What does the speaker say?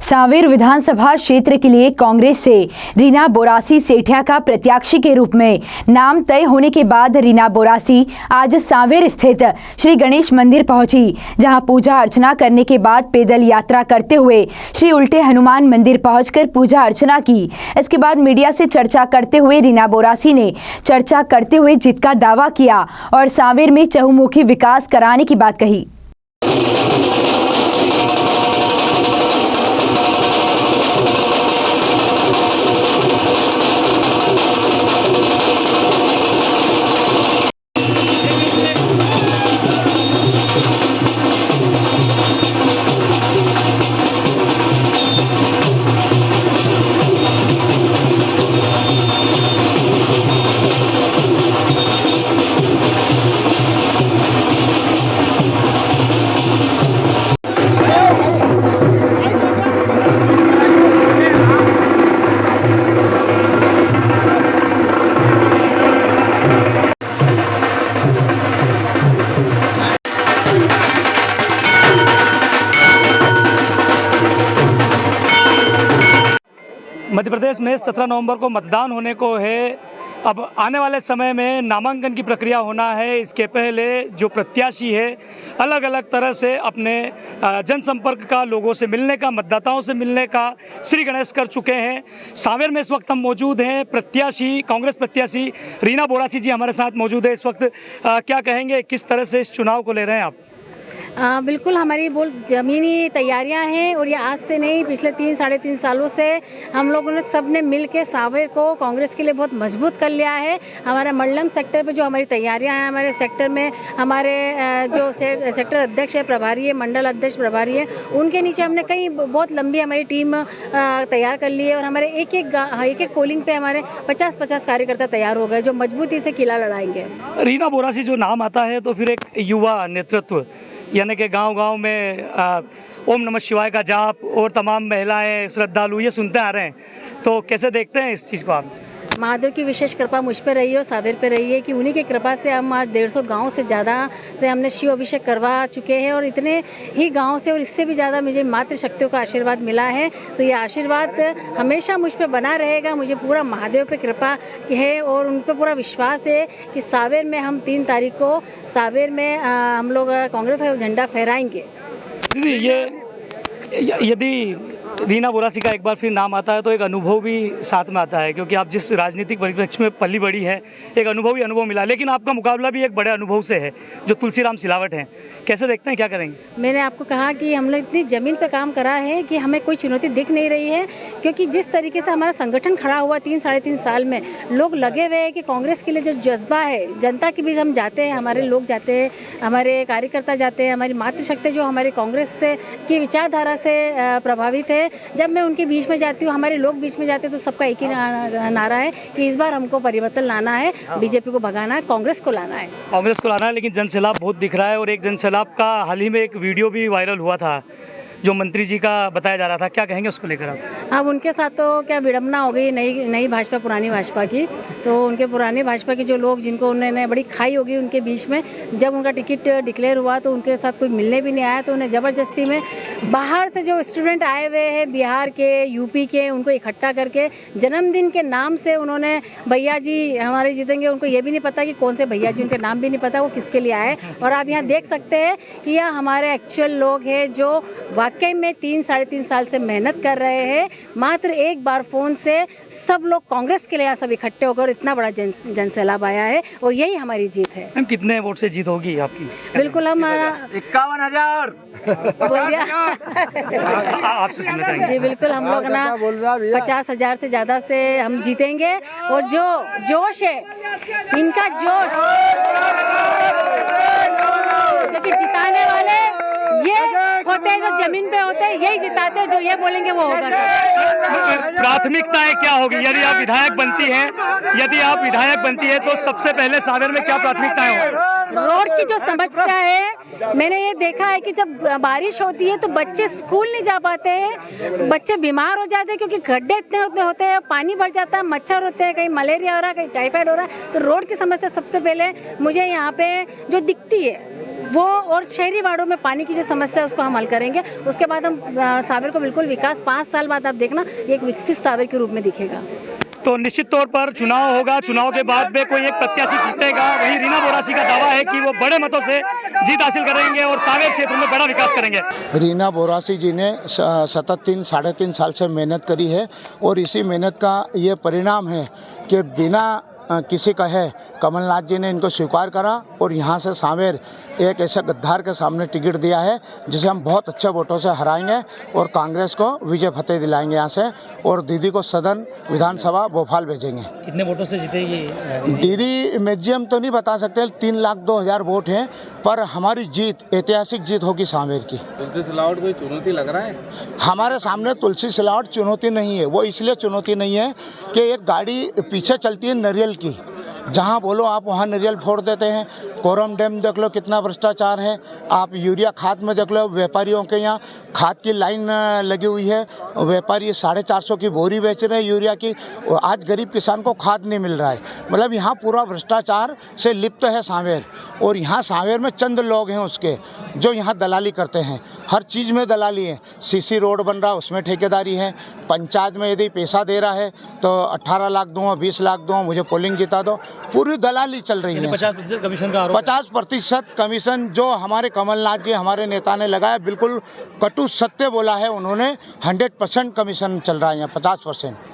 सांवेर विधानसभा क्षेत्र के लिए कांग्रेस से रीना बोरासी सेठिया का प्रत्याशी के रूप में नाम तय होने के बाद रीना बोरासी आज सांवेर स्थित श्री गणेश मंदिर पहुंची, जहां पूजा अर्चना करने के बाद पैदल यात्रा करते हुए श्री उल्टे हनुमान मंदिर पहुंचकर पूजा अर्चना की। इसके बाद मीडिया से चर्चा करते हुए रीना बोरासी ने चर्चा करते हुए जीत का दावा किया और सांवेर में चहुमुखी विकास कराने की बात कही। मध्य प्रदेश में 17 नवंबर को मतदान होने को है। अब आने वाले समय में नामांकन की प्रक्रिया होना है। इसके पहले जो प्रत्याशी है अलग अलग तरह से अपने जनसंपर्क का, लोगों से मिलने का, मतदाताओं से मिलने का श्री गणेश कर चुके हैं। सांवेर में इस वक्त हम मौजूद हैं। कांग्रेस प्रत्याशी रीना बोरासी जी हमारे साथ मौजूद है इस वक्त। क्या कहेंगे, किस तरह से इस चुनाव को ले रहे हैं आप? बिल्कुल हमारी बहुत ज़मीनी तैयारियां हैं और ये आज से नहीं, पिछले 3-3.5 सालों से हम लोगों ने सब ने मिल के सांवेर को कांग्रेस के लिए बहुत मजबूत कर लिया है। हमारा मंडलम सेक्टर पे जो हमारी तैयारियां हैं, हमारे सेक्टर में हमारे जो सेक्टर अध्यक्ष है, प्रभारी है, मंडल अध्यक्ष प्रभारी है, उनके नीचे हमने कई बहुत लंबी हमारी टीम तैयार कर ली है और हमारे एक पोलिंग पे हमारे 50-50 कार्यकर्ता तैयार हो गए जो मजबूती से किला लड़ाएंगे। रीना बोरासी जो नाम आता है तो फिर एक युवा नेतृत्व, यानी कि गांव-गांव में ओम नमः शिवाय का जाप और तमाम महिलाएं, श्रद्धालु ये सुनते आ रहे हैं, तो कैसे देखते हैं इस चीज़ को आप? महादेव की विशेष कृपा मुझ पे रही है और सांवेर पे रही है कि उन्हीं की कृपा से हम आज 150 गांव से ज़्यादा से हमने शिव अभिषेक करवा चुके हैं और इतने ही गांव से और इससे भी ज़्यादा मुझे मातृशक्तियों का आशीर्वाद मिला है। तो ये आशीर्वाद हमेशा मुझ पे बना रहेगा। मुझे पूरा महादेव पे कृपा है और उन पर पूरा विश्वास है कि सांवेर में हम 3 तारीख को सांवेर में हम लोग कांग्रेस का झंडा फहराएंगे। दीदी, ये यदि रीना बोरासी का एक बार फिर नाम आता है तो एक अनुभव भी साथ में आता है, क्योंकि आप जिस राजनीतिक परिप्रेक्ष्य में पली बड़ी है, एक अनुभव मिला, लेकिन आपका मुकाबला भी एक बड़े अनुभव से है जो तुलसीराम सिलावट हैं। कैसे देखते हैं, क्या करेंगे? मैंने आपको कहा कि हमने इतनी ज़मीन पर काम करा है कि हमें कोई चुनौती दिख नहीं रही है, क्योंकि जिस तरीके से हमारा संगठन खड़ा हुआ 3-3.5 साल में, लोग लगे हुए हैं कि कांग्रेस के लिए जो जज्बा है, जनता के बीच हम जाते हैं, हमारे लोग जाते हैं, हमारे कार्यकर्ता जाते हैं, हमारी मातृशक्ति जो हमारे कांग्रेस से की विचारधारा से प्रभावित है, जब मैं उनके बीच में जाती हूँ, हमारे लोग बीच में जाते हैं, तो सबका एक ही नारा है कि इस बार हमको परिवर्तन लाना है, बीजेपी को भगाना है, कांग्रेस को लाना है। लेकिन जनसैलाब बहुत दिख रहा है और एक जनसैलाब का हाल ही में एक वीडियो भी वायरल हुआ था जो मंत्री जी का बताया जा रहा था, क्या कहेंगे उसको लेकर आप? अब उनके साथ तो क्या विडम्बना हो गई, नई भाजपा पुरानी भाजपा की। तो उनके पुराने भाजपा के जो लोग जिनको उन्होंने बड़ी खाई होगी उनके बीच में, जब उनका टिकट डिक्लेयर हुआ तो उनके साथ कोई मिलने भी नहीं आया, तो उन्हें ज़बरदस्ती में बाहर से जो स्टूडेंट आए हुए हैं बिहार के, यूपी के, उनको इकट्ठा करके जन्मदिन के नाम से उन्होंने भैया जी हमारे जीतेंगे, उनको ये भी नहीं पता कि कौन से भैया जी, उनके नाम भी नहीं पता वो किसके लिए आए। और आप यहाँ देख सकते हैं कि यह हमारे एक्चुअल लोग हैं जो वाकई में 3-3.5 साल से मेहनत कर रहे हैं। मात्र एक बार फ़ोन से सब लोग कांग्रेस के लिए यहाँ सब इकट्ठे होकर इतना बड़ा जनसैलाब आया है और यही हमारी जीत है। मैम, कितने वोट से जीत होगी आपकी? बिल्कुल हमारा 51,000 बोल दिया। आपसे सुनना चाहेंगे जी बिल्कुल, हम लोग ना 50,000 से ज़्यादा से हम जीतेंगे और जो जोश है इनका जोश, क्योंकि जिताने वाले ये होते हैं जो जमीन पे होते हैं, यही जिताते हैं, जो ये बोलेंगे वो होगा। प्राथमिकताएं क्या होगी यदि आप विधायक बनती है तो सबसे पहले सांवेर में क्या प्राथमिकताएं होंगी? रोड की जो समस्या है, मैंने ये देखा है कि जब बारिश होती है तो बच्चे स्कूल नहीं जा पाते हैं, बच्चे बीमार हो जाते हैं क्योंकि गड्ढे इतने होते हैं, पानी भर जाता है, मच्छर होते हैं, कहीं मलेरिया हो रहा है, कहीं टाइफाइड हो रहा है। तो रोड की समस्या सबसे पहले मुझे यहाँ पे जो दिखती है, वो और शहरी वार्डों में पानी की जो समस्या है उसको हम हल करेंगे। उसके बाद हम सांवेर को बिल्कुल विकास 5 साल बाद आप देखना एक विकसित सांवेर के रूप में दिखेगा। तो निश्चित तौर पर चुनाव होगा, चुनाव के बाद में कोई एक प्रत्याशी जीतेगा। वहीं रीना बोरासी का दावा है कि वो बड़े मतों से जीत हासिल करेंगे और सांवेर क्षेत्र में बड़ा विकास करेंगे। रीना बोरासी जी ने सतत 3-3.5 साल से मेहनत करी है और इसी मेहनत का ये परिणाम है कि बिना किसी कहे कमलनाथ जी ने इनको स्वीकार करा और यहाँ से सांवेर एक ऐसे गद्दार के सामने टिकट दिया है जिसे हम बहुत अच्छे वोटों से हराएंगे और कांग्रेस को विजय फतेह दिलाएंगे यहाँ से, और दीदी को सदन विधानसभा भोपाल भेजेंगे। कितने वोटों से जीतेगी दीदी? मैक्सिमम तो नहीं बता सकते, 3,02,000 वोट हैं, पर हमारी जीत ऐतिहासिक जीत होगी सांवेर की। तुलसी सिलावट कोई चुनौती लग रहा है? हमारे सामने तुलसी सिलावट चुनौती नहीं है। वो इसलिए चुनौती नहीं है कि एक गाड़ी पीछे चलती है नारियल की, जहाँ बोलो आप वहाँ नारियल फोड़ देते हैं। कोरम डैम देख लो कितना भ्रष्टाचार है। आप यूरिया खाद में देख लो, व्यापारियों के यहाँ खाद की लाइन लगी हुई है, व्यापारी 450 की बोरी बेच रहे हैं यूरिया की। आज गरीब किसान को खाद नहीं मिल रहा है। मतलब यहाँ पूरा भ्रष्टाचार से लिप्त है सांवेर, और यहाँ सांवेर में चंद लोग हैं उसके जो यहाँ दलाली करते हैं। हर चीज़ में दलाली है। सीसी रोड बन रहा उसमें ठेकेदारी है। पंचायत में यदि पैसा दे रहा है तो 18 लाख दूँगा, 20 लाख दूँगा, मुझे पोलिंग जिता दो, पूरी दलाली चल रही है। 50% कमीशन का आरोप। 50% कमीशन जो हमारे कमलनाथ जी हमारे नेता ने लगाया, बिल्कुल कटु सत्य बोला है उन्होंने। 100% कमीशन चल रहा है यहाँ, 50%।